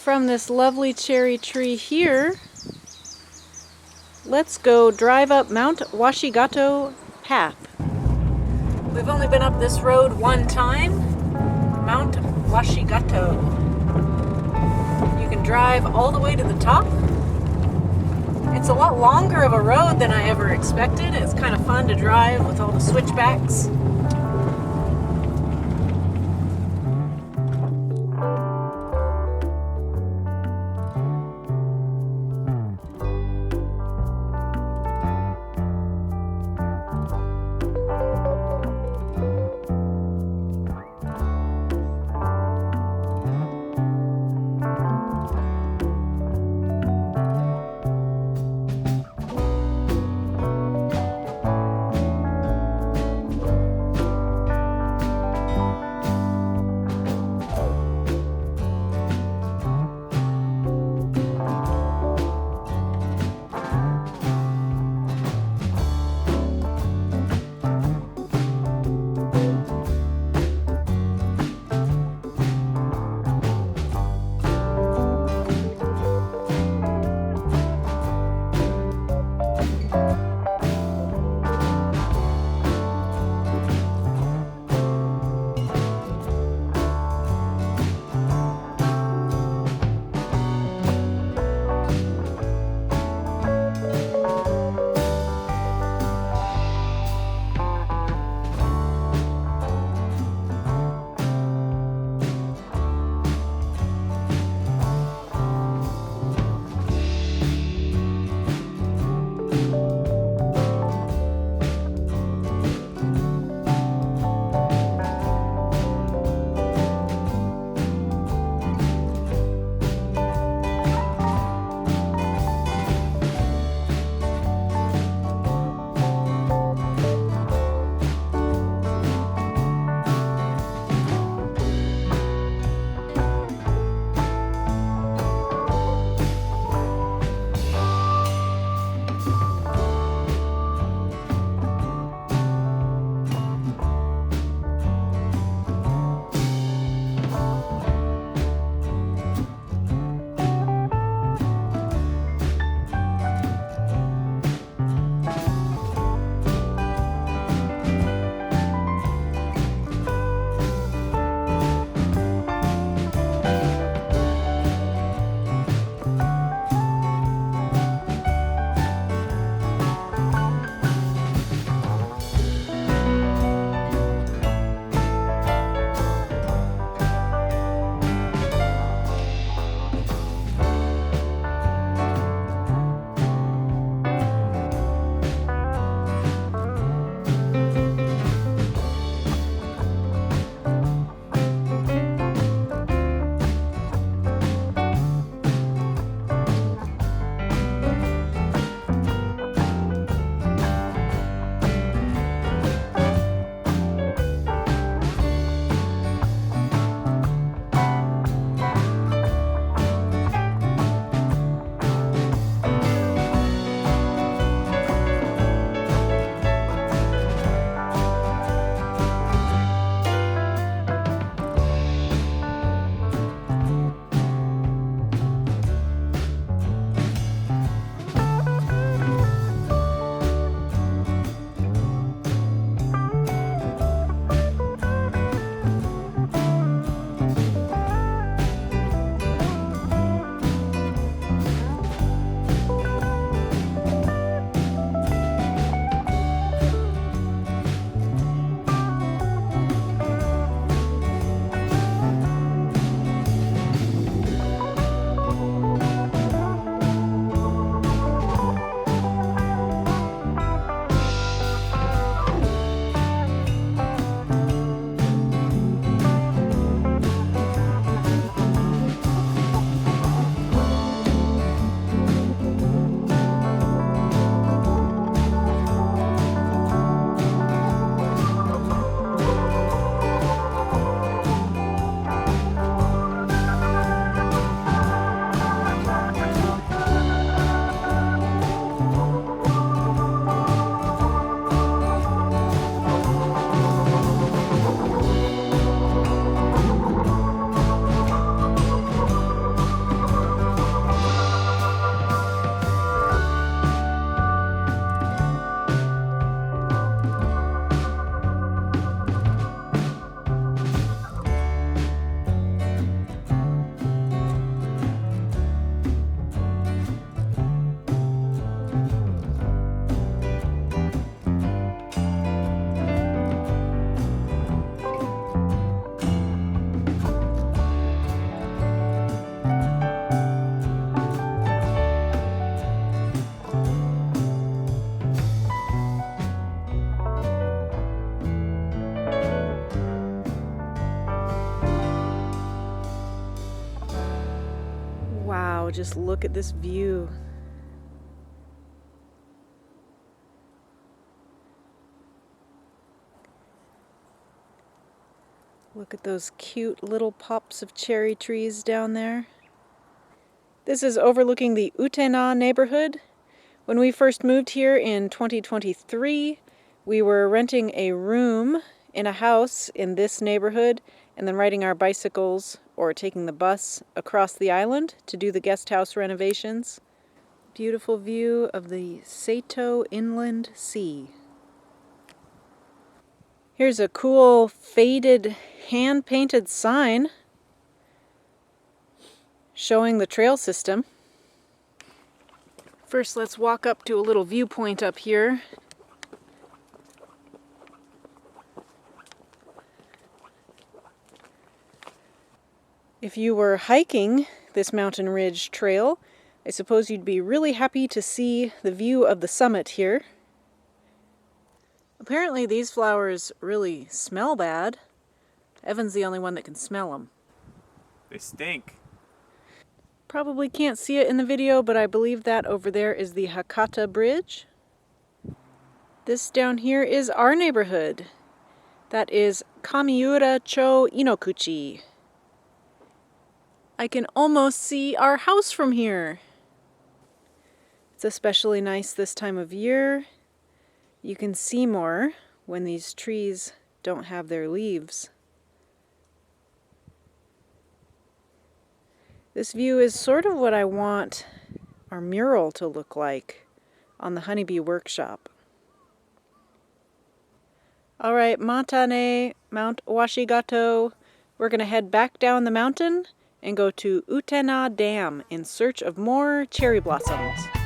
from this lovely cherry tree here, let's go drive up Mount Washigato path. We've only been up this road one time, Mount Washigato. You can drive all the way to the top. It's a lot longer of a road than I ever expected. It's kind of fun to drive with all the switchbacks. just look at this view. Look at those cute little pops of cherry trees down there. This is overlooking the Utena neighborhood. When we first moved here in 2023, we were renting a room in a house in this neighborhood and then riding our bicycles or taking the bus across the island to do the guest house renovations. Beautiful view of the Seto Inland Sea. Here's a cool faded hand-painted sign showing the trail system. First, let's walk up to a little viewpoint up here. If you were hiking this mountain ridge trail, I suppose you'd be really happy to see the view of the summit here. Apparently these flowers really smell bad. Evan's the only one that can smell them. They stink. Probably can't see it in the video, but I believe that over there is the Hakata Bridge. This down here is our neighborhood. That is Kamiura-cho Inokuchi. I can almost see our house from here. It's especially nice this time of year. You can see more when these trees don't have their leaves. This view is sort of what I want our mural to look like on the Honeybee Workshop. Alright, mata ne, Mount Washigato. We're going to head back down the mountain and go to Utena Dam in search of more cherry blossoms.